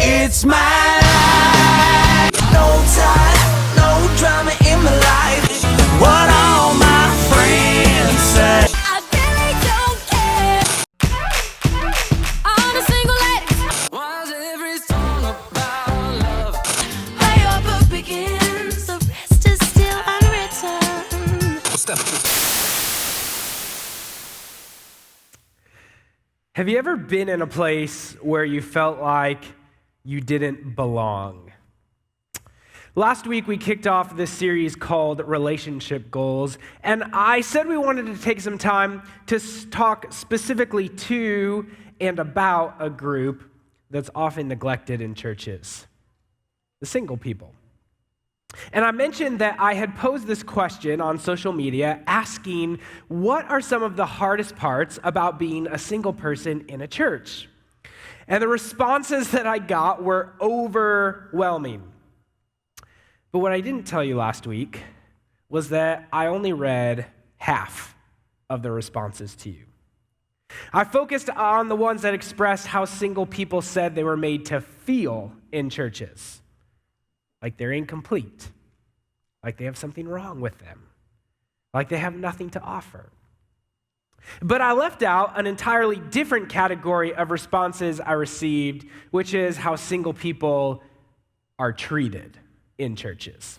It's my life. No time, no drama in my life. What all my friends say. I really don't care. I'm a single lady. Why's every song about love? Where your book begins, the rest is still unwritten. Have you ever been in a place where you felt like you didn't belong? Last week, we kicked off this series called Relationship Goals, and I said we wanted to take some time to talk specifically to and about a group that's often neglected in churches, the single people. And I mentioned that I had posed this question on social media asking, what are some of the hardest parts about being a single person in a church? And the responses that I got were overwhelming. But what I didn't tell you last week was that I only read half of the responses to you. I focused on the ones that expressed how single people said they were made to feel in churches. Like they're incomplete, like they have something wrong with them, like they have nothing to offer. But I left out an entirely different category of responses I received, which is how single people are treated in churches.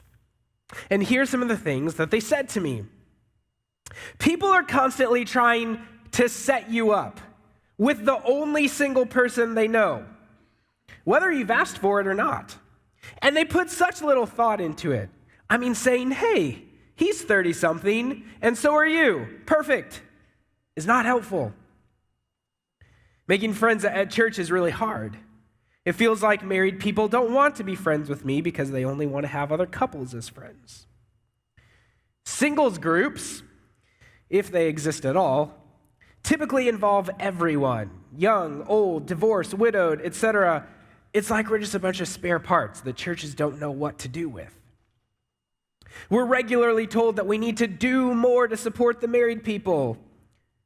And here's some of the things that they said to me. People are constantly trying to set you up with the only single person they know, whether you've asked for it or not. And they put such little thought into it. I mean, saying, hey, he's 30-something, and so are you. Perfect. Is not helpful. Making friends at church is really hard. It feels like married people don't want to be friends with me because they only want to have other couples as friends. Singles groups, if they exist at all, typically involve everyone, young, old, divorced, widowed, etc. It's like we're just a bunch of spare parts that churches don't know what to do with. We're regularly told that we need to do more to support the married people,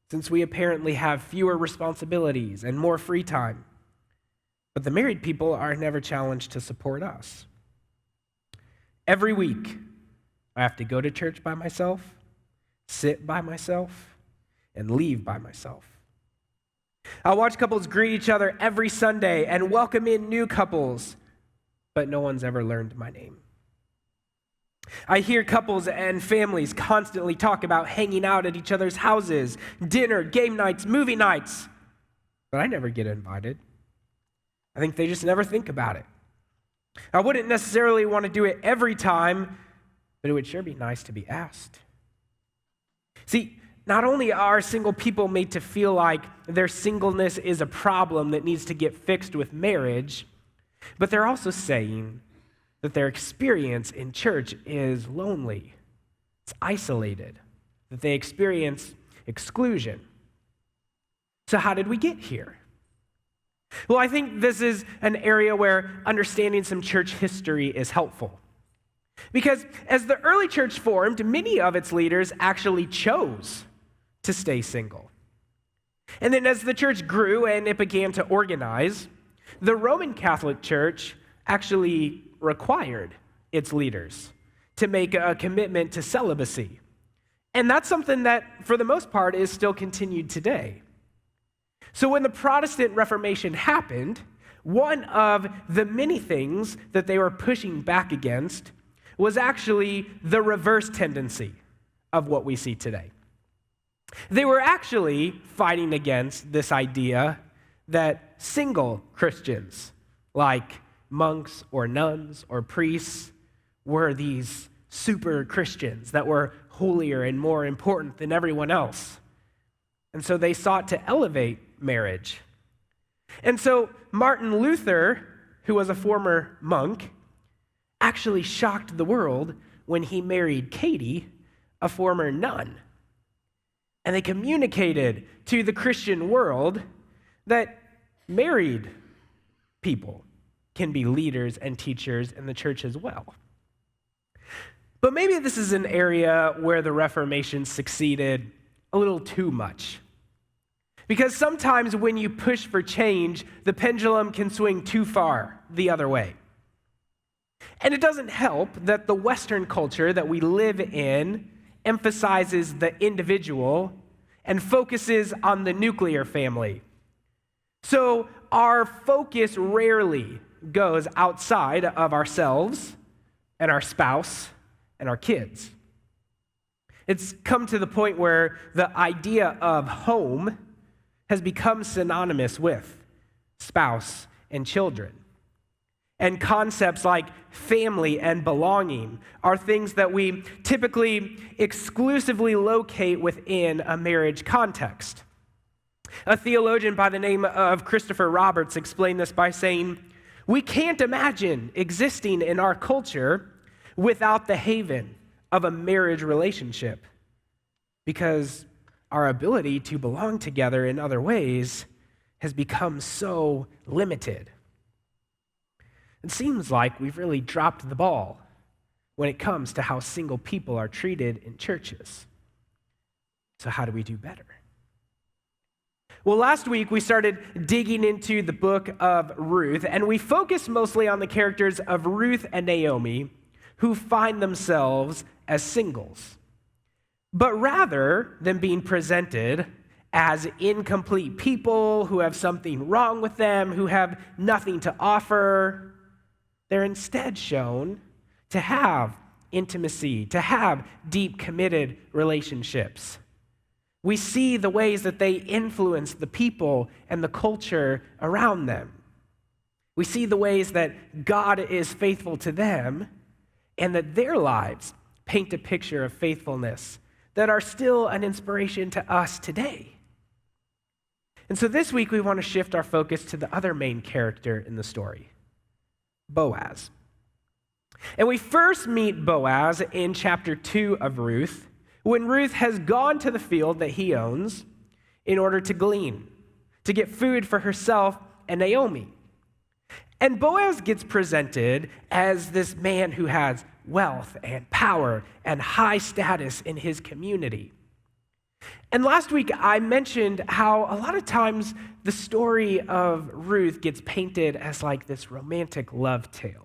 since we apparently have fewer responsibilities and more free time. But the married people are never challenged to support us. Every week, I have to go to church by myself, sit by myself, and leave by myself. I watch couples greet each other every Sunday and welcome in new couples, but no one's ever learned my name. I hear couples and families constantly talk about hanging out at each other's houses, dinner, game nights, movie nights, but I never get invited. I think they just never think about it. I wouldn't necessarily want to do it every time, but it would sure be nice to be asked. See, not only are single people made to feel like their singleness is a problem that needs to get fixed with marriage, but they're also saying that their experience in church is lonely, it's isolated, that they experience exclusion. So how did we get here? Well, I think this is an area where understanding some church history is helpful. Because as the early church formed, many of its leaders actually chose to stay single. And then as the church grew and it began to organize, the Roman Catholic Church actually required its leaders to make a commitment to celibacy. And that's something that, for the most part, is still continued today. So when the Protestant Reformation happened, one of the many things that they were pushing back against was actually the reverse tendency of what we see today. They were actually fighting against this idea that single Christians, like monks or nuns or priests, were these super Christians that were holier and more important than everyone else. And so they sought to elevate marriage. And so Martin Luther, who was a former monk, actually shocked the world when he married Katie, a former nun. And they communicated to the Christian world that married people can be leaders and teachers in the church as well. But maybe this is an area where the Reformation succeeded a little too much. Because sometimes when you push for change, the pendulum can swing too far the other way. And it doesn't help that the Western culture that we live in emphasizes the individual and focuses on the nuclear family. So our focus rarely goes outside of ourselves and our spouse and our kids. It's come to the point where the idea of home has become synonymous with spouse and children. And concepts like family and belonging are things that we typically exclusively locate within a marriage context. A theologian by the name of Christopher Roberts explained this by saying, "We can't imagine existing in our culture without the haven of a marriage relationship, because our ability to belong together in other ways has become so limited." It seems like we've really dropped the ball when it comes to how single people are treated in churches. So how do we do better? Well, last week we started digging into the book of Ruth, and we focused mostly on the characters of Ruth and Naomi, who find themselves as singles. But rather than being presented as incomplete people who have something wrong with them, who have nothing to offer, they're instead shown to have intimacy, to have deep, committed relationships. We see the ways that they influence the people and the culture around them. We see the ways that God is faithful to them and that their lives paint a picture of faithfulness that are still an inspiration to us today. And so this week we want to shift our focus to the other main character in the story, Boaz. And we first meet Boaz in chapter 2 of Ruth, when Ruth has gone to the field that he owns in order to glean, to get food for herself and Naomi. And Boaz gets presented as this man who has wealth and power and high status in his community. And last week I mentioned how a lot of times the story of Ruth gets painted as like this romantic love tale.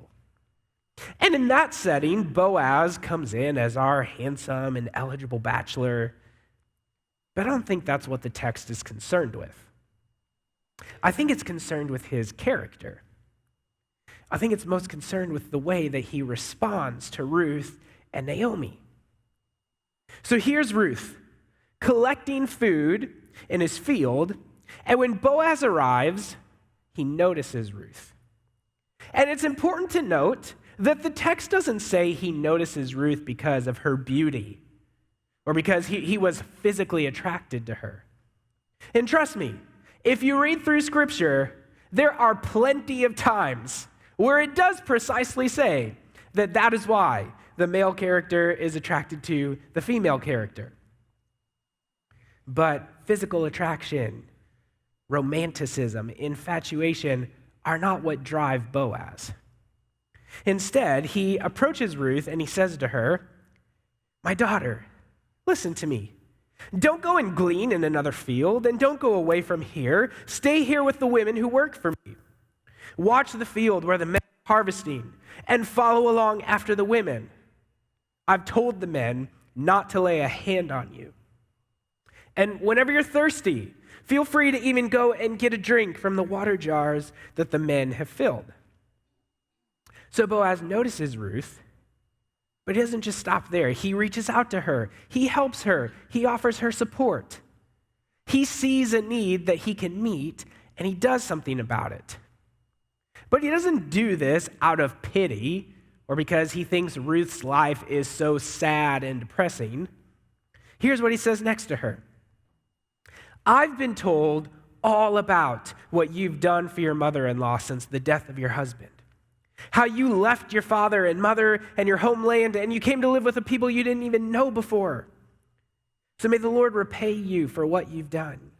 And in that setting, Boaz comes in as our handsome and eligible bachelor, but I don't think that's what the text is concerned with. I think it's concerned with his character. I think it's most concerned with the way that he responds to Ruth and Naomi. So here's Ruth collecting food in his field, and when Boaz arrives, he notices Ruth. And it's important to note that the text doesn't say he notices Ruth because of her beauty or because he was physically attracted to her. And trust me, if you read through Scripture, there are plenty of times where it does precisely say that that is why the male character is attracted to the female character. But physical attraction, romanticism, infatuation are not what drive Boaz. Instead, he approaches Ruth and he says to her, "My daughter, listen to me. Don't go and glean in another field, and don't go away from here. Stay here with the women who work for me. Watch the field where the men are harvesting, and follow along after the women. I've told the men not to lay a hand on you. And whenever you're thirsty, feel free to even go and get a drink from the water jars that the men have filled." So Boaz notices Ruth, but he doesn't just stop there. He reaches out to her. He helps her. He offers her support. He sees a need that he can meet, and he does something about it. But he doesn't do this out of pity or because he thinks Ruth's life is so sad and depressing. Here's what he says next to her. "I've been told all about what you've done for your mother-in-law since the death of your husband. How you left your father and mother and your homeland, and you came to live with a people you didn't even know before. So may the Lord repay you for what you've done.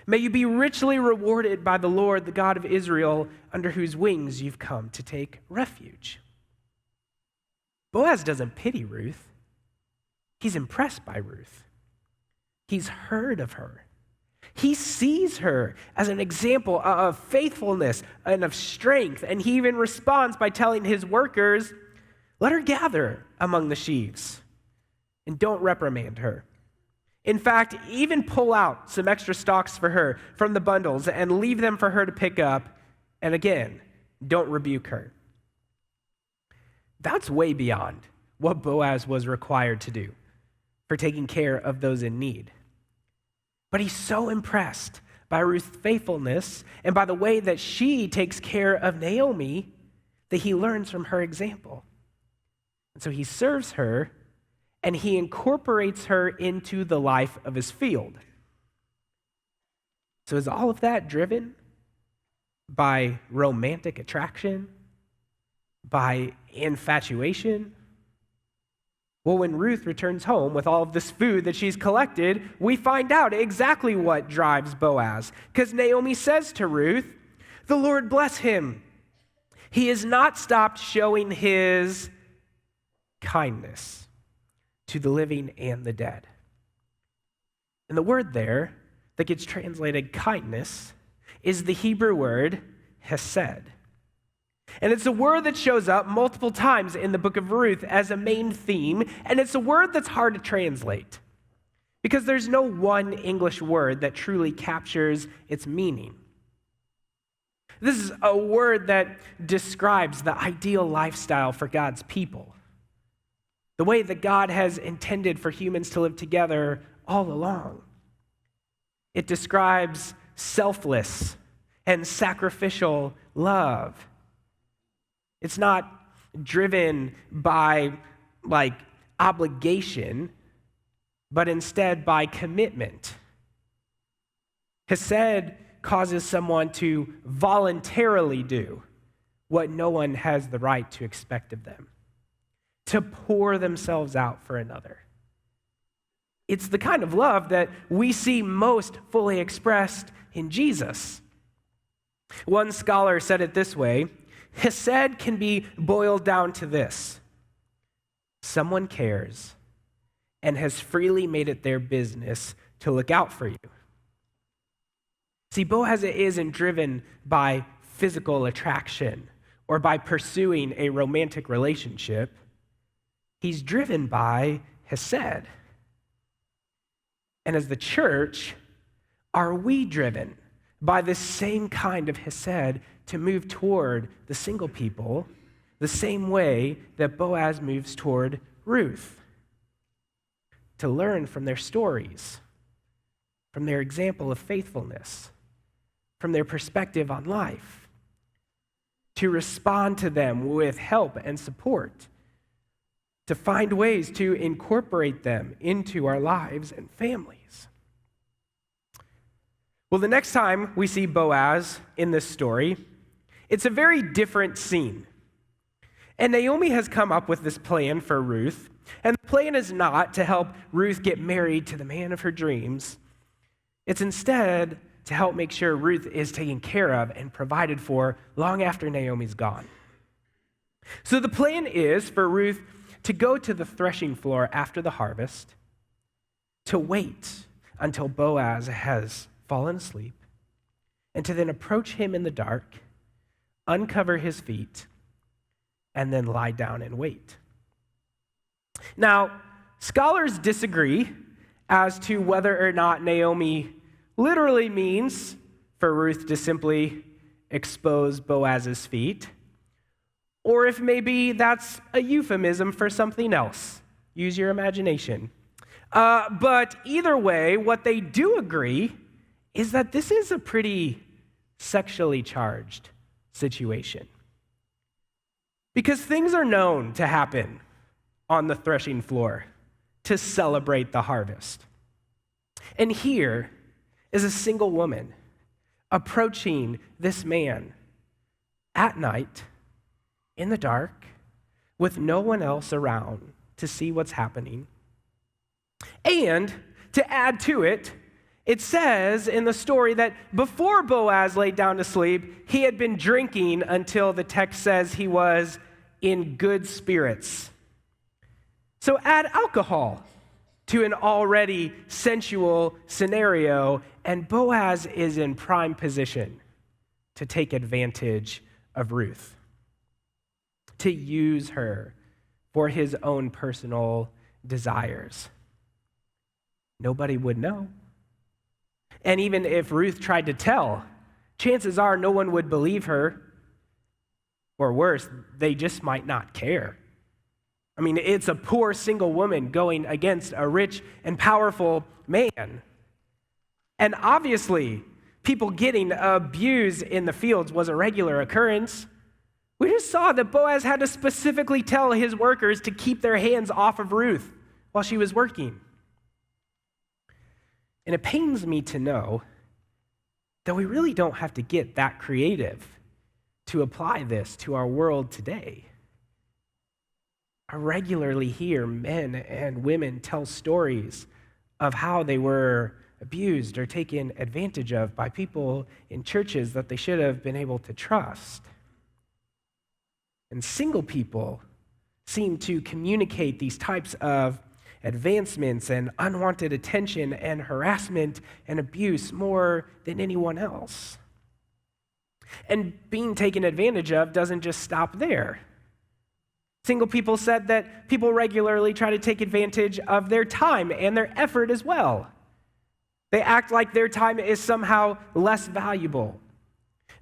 May you be richly rewarded by the Lord, the God of Israel, under whose wings you've come to take refuge." Boaz doesn't pity Ruth. He's impressed by Ruth. He's heard of her. He sees her as an example of faithfulness and of strength, and he even responds by telling his workers, let her gather among the sheaves and don't reprimand her. In fact, even pull out some extra stalks for her from the bundles and leave them for her to pick up, and again, don't rebuke her. That's way beyond what Boaz was required to do for taking care of those in need. But he's so impressed by Ruth's faithfulness and by the way that she takes care of Naomi that he learns from her example. And so he serves her and he incorporates her into the life of his field. So is all of that driven by romantic attraction? By infatuation? Well, when Ruth returns home with all of this food that she's collected, we find out exactly what drives Boaz. Because Naomi says to Ruth, the Lord bless him. He has not stopped showing his kindness to the living and the dead. And the word there that gets translated kindness is the Hebrew word hesed. And it's a word that shows up multiple times in the book of Ruth as a main theme, and it's a word that's hard to translate because there's no one English word that truly captures its meaning. This is a word that describes the ideal lifestyle for God's people, the way that God has intended for humans to live together all along. It describes selfless and sacrificial love. It's not driven by obligation, but instead by commitment. Hesed causes someone to voluntarily do what no one has the right to expect of them, to pour themselves out for another. It's the kind of love that we see most fully expressed in Jesus. One scholar said it this way: Hesed can be boiled down to this: someone cares and has freely made it their business to look out for you. See, Boaz isn't driven by physical attraction or by pursuing a romantic relationship. He's driven by hesed. And as the church, are we driven by this same kind of hesed to move toward the single people the same way that Boaz moves toward Ruth? To learn from their stories, from their example of faithfulness, from their perspective on life, to respond to them with help and support, to find ways to incorporate them into our lives and families. Well, the next time we see Boaz in this story, it's a very different scene. And Naomi has come up with this plan for Ruth, and the plan is not to help Ruth get married to the man of her dreams. It's instead to help make sure Ruth is taken care of and provided for long after Naomi's gone. So the plan is for Ruth to go to the threshing floor after the harvest, to wait until Boaz has fallen asleep, and to then approach him in the dark, uncover his feet, and then lie down and wait. Now, scholars disagree as to whether or not Naomi literally means for Ruth to simply expose Boaz's feet, or if maybe that's a euphemism for something else. Use your imagination. But either way, what they do agree is that this is a pretty sexually charged situation. Because things are known to happen on the threshing floor to celebrate the harvest. And here is a single woman approaching this man at night, in the dark, with no one else around to see what's happening. And to add to it, it says in the story that before Boaz laid down to sleep, he had been drinking until the text says he was in good spirits. So add alcohol to an already sensual scenario, and Boaz is in prime position to take advantage of Ruth, to use her for his own personal desires. Nobody would know. And even if Ruth tried to tell, chances are no one would believe her, or worse, they just might not care. I mean, it's a poor single woman going against a rich and powerful man. And obviously, people getting abused in the fields was a regular occurrence. We just saw that Boaz had to specifically tell his workers to keep their hands off of Ruth while she was working. And it pains me to know that we really don't have to get that creative to apply this to our world today. I regularly hear men and women tell stories of how they were abused or taken advantage of by people in churches that they should have been able to trust. And single people seem to communicate these types of advancements and unwanted attention and harassment and abuse more than anyone else. And being taken advantage of doesn't just stop there. Single people said that people regularly try to take advantage of their time and their effort as well. They act like their time is somehow less valuable.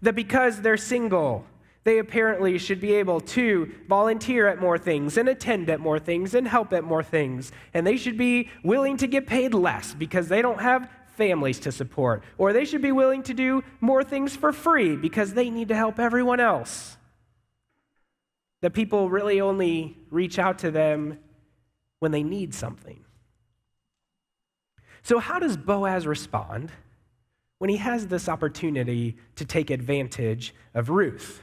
That because they're single, they apparently should be able to volunteer at more things and attend at more things and help at more things. And they should be willing to get paid less because they don't have families to support. Or they should be willing to do more things for free because they need to help everyone else. That people really only reach out to them when they need something. So how does Boaz respond when he has this opportunity to take advantage of Ruth?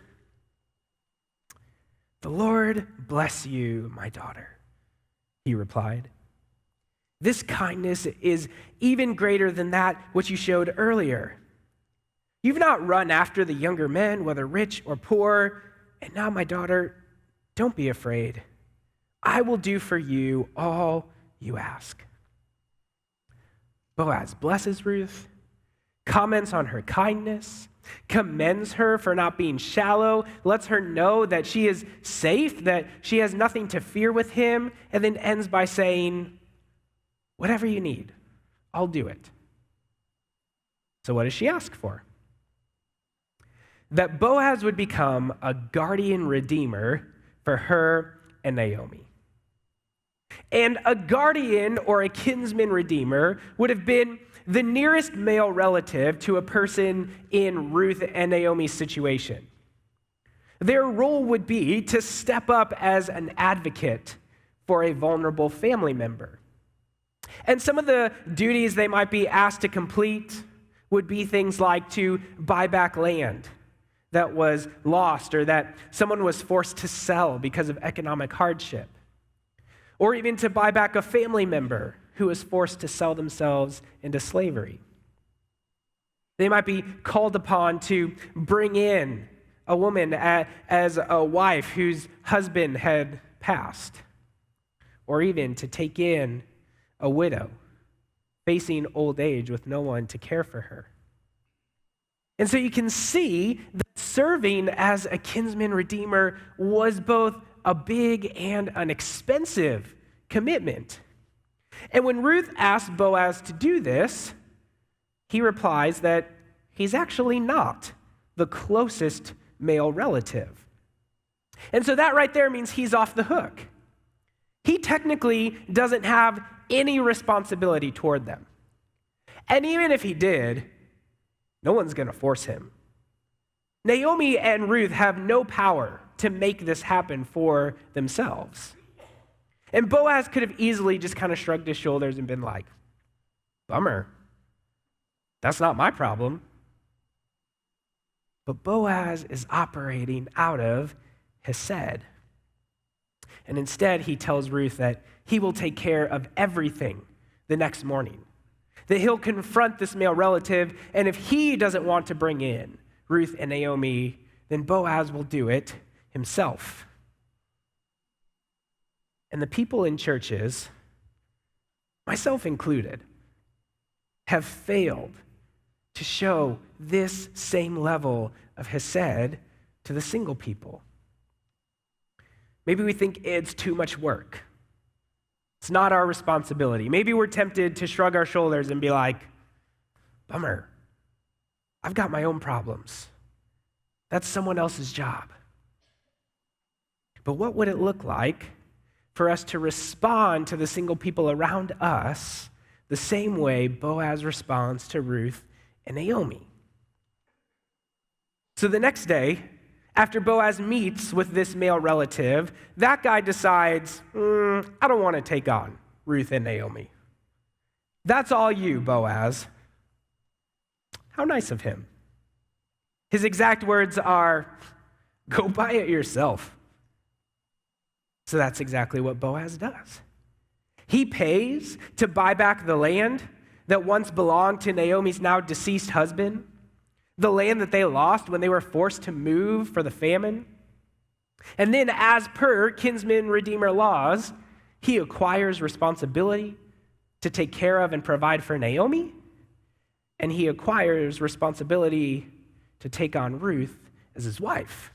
"The Lord bless you, my daughter," he replied. "This kindness is even greater than that which you showed earlier. You've not run after the younger men, whether rich or poor, and now, my daughter, don't be afraid. I will do for you all you ask." Boaz blesses Ruth, comments on her kindness, commends her for not being shallow, lets her know that she is safe, that she has nothing to fear with him, and then ends by saying, "Whatever you need, I'll do it." So what does she ask for? That Boaz would become a guardian redeemer for her and Naomi. And a guardian or a kinsman redeemer would have been the nearest male relative to a person in Ruth and Naomi's situation. Their role would be to step up as an advocate for a vulnerable family member. And some of the duties they might be asked to complete would be things like to buy back land that was lost or that someone was forced to sell because of economic hardship, or even to buy back a family member who was forced to sell themselves into slavery. They might be called upon to bring in a woman as a wife whose husband had passed, or even to take in a widow facing old age with no one to care for her. And so you can see that serving as a kinsman redeemer was both a big and an expensive commitment. And when Ruth asked Boaz to do this, he replies that he's actually not the closest male relative. And so that right there means he's off the hook. He technically doesn't have any responsibility toward them. And even if he did, no one's going to force him. Naomi and Ruth have no power to make this happen for themselves. And Boaz could have easily just kind of shrugged his shoulders and been like, "Bummer. That's not my problem." But Boaz is operating out of Hesed. And instead, he tells Ruth that he will take care of everything the next morning. That he'll confront this male relative, and if he doesn't want to bring in Ruth and Naomi, then Boaz will do it himself. And the people in churches myself included, have failed to show this same level of hesed to the single people. Maybe we think it's too much work. It's not our responsibility. Maybe we're tempted to shrug our shoulders and be like, bummer, I've got my own problems. That's someone else's job. But what would it look like for us to respond to the single people around us the same way Boaz responds to Ruth and Naomi? So the next day, after Boaz meets with this male relative, that guy decides, I don't want to take on Ruth and Naomi. That's all you, Boaz. How nice of him. His exact words are, go buy it yourself. So that's exactly what Boaz does. He pays to buy back the land that once belonged to Naomi's now deceased husband, the land that they lost when they were forced to move for the famine. And then, as per kinsman redeemer laws, he acquires responsibility to take care of and provide for Naomi, and he acquires responsibility to take on Ruth as his wife.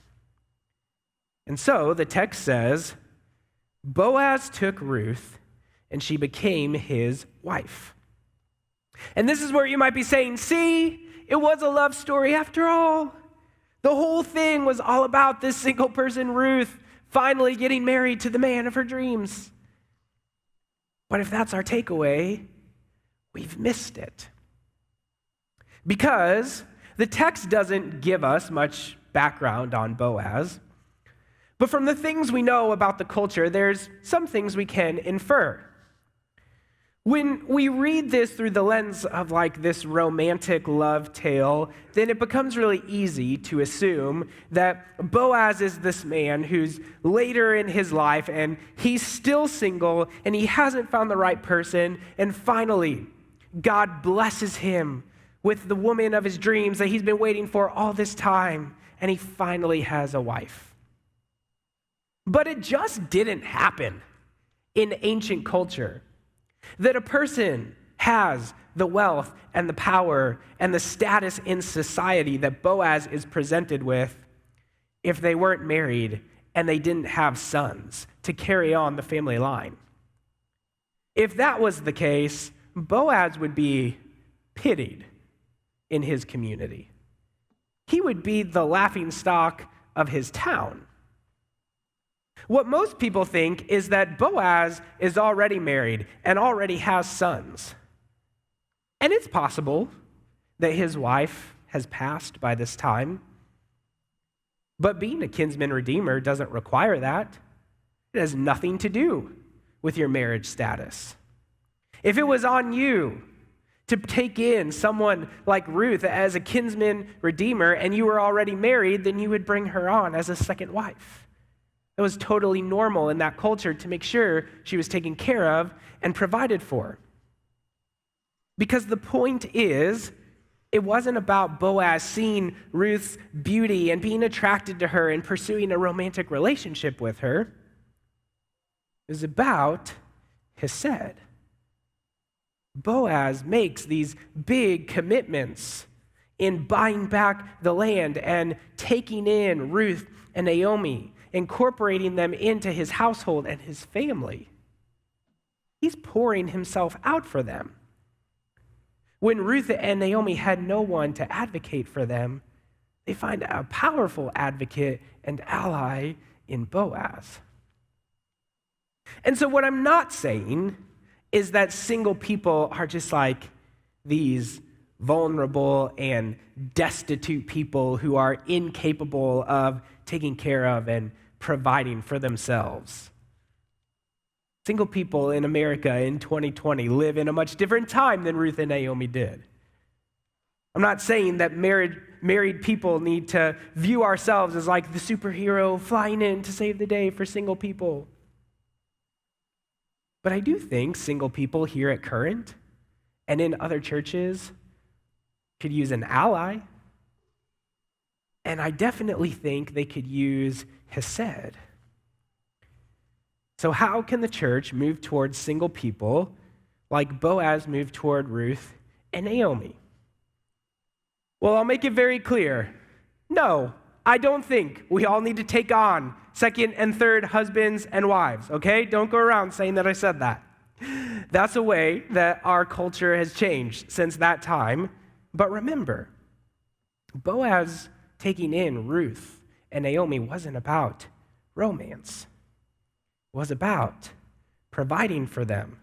And so the text says, Boaz took Ruth, and she became his wife. And this is where you might be saying, see, it was a love story after all. The whole thing was all about this single person, Ruth, finally getting married to the man of her dreams. But if that's our takeaway, we've missed it. Because the text doesn't give us much background on Boaz. But from the things we know about the culture, there's some things we can infer. When we read this through the lens of like this romantic love tale, then it becomes really easy to assume that Boaz is this man who's later in his life and he's still single and he hasn't found the right person, and finally God blesses him with the woman of his dreams that he's been waiting for all this time, and he finally has a wife. But it just didn't happen in ancient culture. That a person has the wealth and the power and the status in society that Boaz is presented with if they weren't married and they didn't have sons to carry on the family line. If that was the case, Boaz would be pitied in his community. He would be the laughingstock of his town. What most people think is that Boaz is already married and already has sons. And it's possible that his wife has passed by this time. But being a kinsman redeemer doesn't require that. It has nothing to do with your marriage status. If it was on you to take in someone like Ruth as a kinsman redeemer and you were already married, then you would bring her on as a second wife. It was totally normal in that culture to make sure she was taken care of and provided for. Because the point is, it wasn't about Boaz seeing Ruth's beauty and being attracted to her and pursuing a romantic relationship with her. It was about hesed. Boaz makes these big commitments in buying back the land and taking in Ruth and Naomi, incorporating them into his household and his family. He's pouring himself out for them. When Ruth and Naomi had no one to advocate for them, they find a powerful advocate and ally in Boaz. And so what I'm not saying is that single people are just like these vulnerable and destitute people who are incapable of taking care of and providing for themselves. Single people in America in 2020 live in a much different time than Ruth and Naomi did. I'm not saying that married people need to view ourselves as like the superhero flying in to save the day for single people. But I do think single people here at Current and in other churches could use an ally. And I definitely think they could use hesed. So how can the church move towards single people like Boaz moved toward Ruth and Naomi? Well, I'll make it very clear. No, I don't think we all need to take on second and third husbands and wives, okay? Don't go around saying that I said that. That's a way that our culture has changed since that time. But remember, Boaz taking in Ruth and Naomi wasn't about romance. It was about providing for them.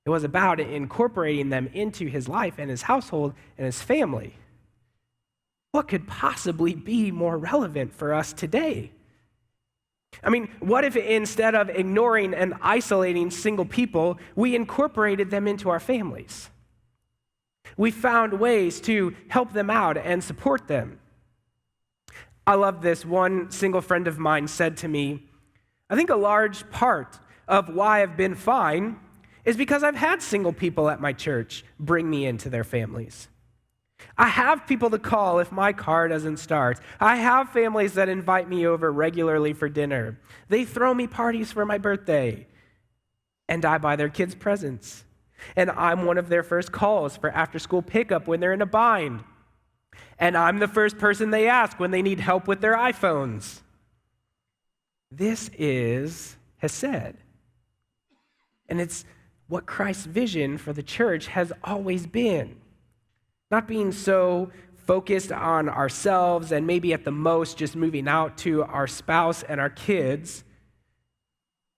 It was about incorporating them into his life and his household and his family. What could possibly be more relevant for us today? I mean, what if instead of ignoring and isolating single people, we incorporated them into our families? We found ways to help them out and support them. I love this. One single friend of mine said to me, I think a large part of why I've been fine is because I've had single people at my church bring me into their families. I have people to call if my car doesn't start. I have families that invite me over regularly for dinner. They throw me parties for my birthday, and I buy their kids presents. And I'm one of their first calls for after-school pickup when they're in a bind. And I'm the first person they ask when they need help with their iPhones. This is Hesed. And it's what Christ's vision for the church has always been. Not being so focused on ourselves and maybe at the most just moving out to our spouse and our kids,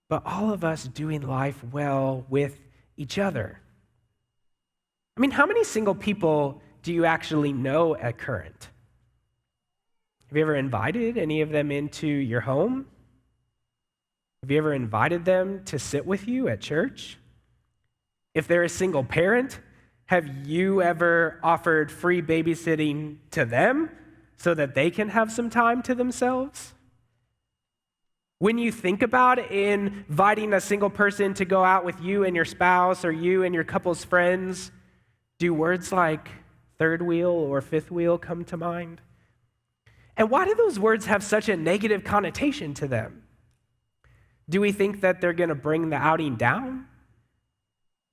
but all of us doing life well with each other. I mean, how many single people do you actually know at Current? Have you ever invited any of them into your home? Have you ever invited them to sit with you at church? If they're a single parent, have you ever offered free babysitting to them so that they can have some time to themselves? When you think about inviting a single person to go out with you and your spouse or you and your couple's friends, do words like third wheel or fifth wheel come to mind? And why do those words have such a negative connotation to them? Do we think that they're going to bring the outing down?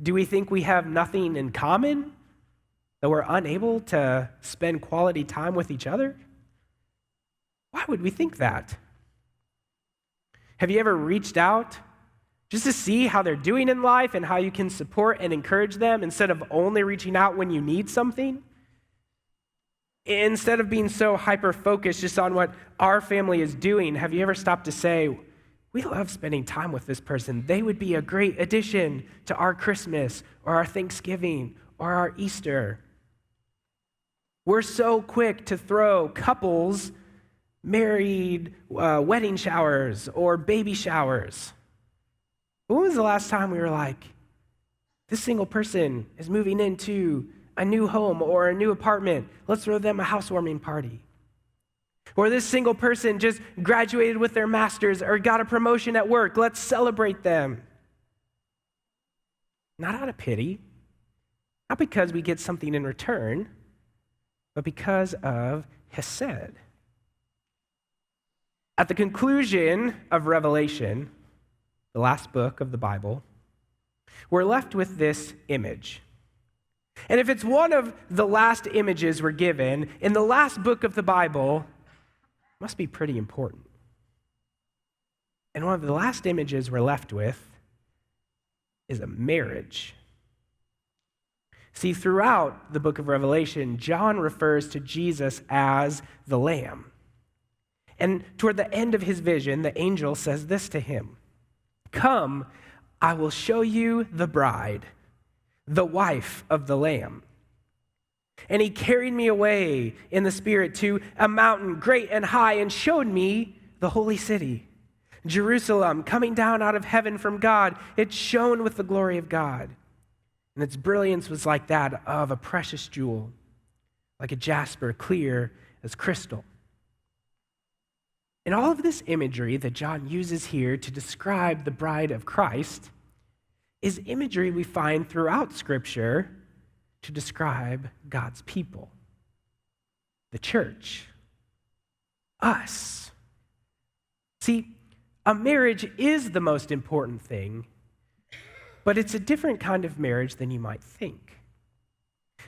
Do we think we have nothing in common? That we're unable to spend quality time with each other? Why would we think that? Have you ever reached out just to see how they're doing in life and how you can support and encourage them instead of only reaching out when you need something? Instead of being so hyper-focused just on what our family is doing, have you ever stopped to say, we love spending time with this person. They would be a great addition to our Christmas or our Thanksgiving or our Easter. We're so quick to throw couples married wedding showers or baby showers. When was the last time we were like, this single person is moving into a new home or a new apartment. Let's throw them a housewarming party. Or this single person just graduated with their master's or got a promotion at work. Let's celebrate them. Not out of pity, not because we get something in return, but because of Hesed. At the conclusion of Revelation, the last book of the Bible, we're left with this image. And if it's one of the last images we're given in the last book of the Bible, it must be pretty important. And one of the last images we're left with is a marriage. See, throughout the book of Revelation, John refers to Jesus as the Lamb. And toward the end of his vision, the angel says this to him, "Come, I will show you the bride, the wife of the Lamb." And he carried me away in the Spirit to a mountain great and high and showed me the holy city, Jerusalem, coming down out of heaven from God. It shone with the glory of God. And its brilliance was like that of a precious jewel, like a jasper, clear as crystal. And all of this imagery that John uses here to describe the bride of Christ is imagery we find throughout Scripture to describe God's people, the church, us. See, a marriage is the most important thing, But it's a different kind of marriage than you might think.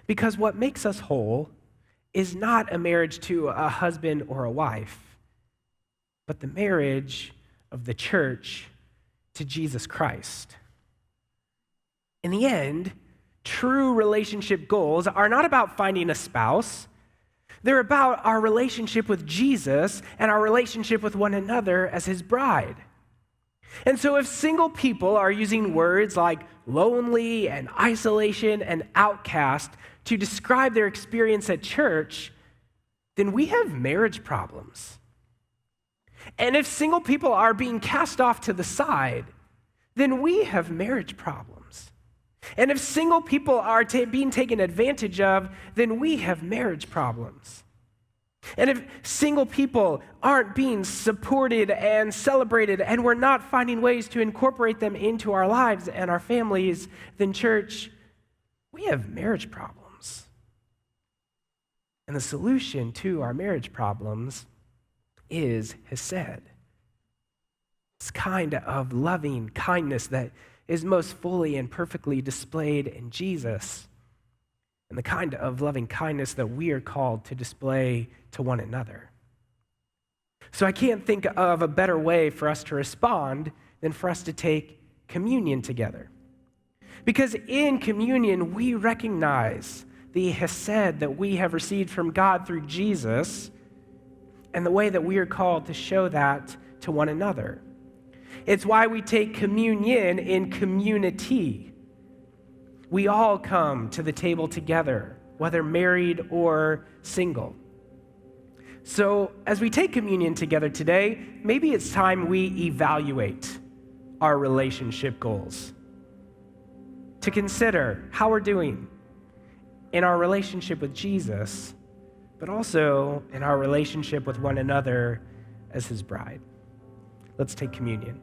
Because what makes us whole is not a marriage to a husband or a wife, but the marriage of the church to Jesus Christ. In the end, true relationship goals are not about finding a spouse. They're about our relationship with Jesus and our relationship with one another as his bride. And so if single people are using words like lonely and isolation and outcast to describe their experience at church, then we have marriage problems. And if single people are being cast off to the side, then we have marriage problems. And if single people are being taken advantage of, then we have marriage problems. And if single people aren't being supported and celebrated, and we're not finding ways to incorporate them into our lives and our families, then church, we have marriage problems. And the solution to our marriage problems is Hesed. This kind of loving kindness that is most fully and perfectly displayed in Jesus, and the kind of loving kindness that we are called to display to one another. So I can't think of a better way for us to respond than for us to take communion together. Because in communion, we recognize the Hesed that we have received from God through Jesus, and the way that we are called to show that to one another. It's why we take communion in community. We all come to the table together, whether married or single. So as we take communion together today, maybe it's time we evaluate our relationship goals. To consider how we're doing in our relationship with Jesus, but also in our relationship with one another as his bride. Let's take communion.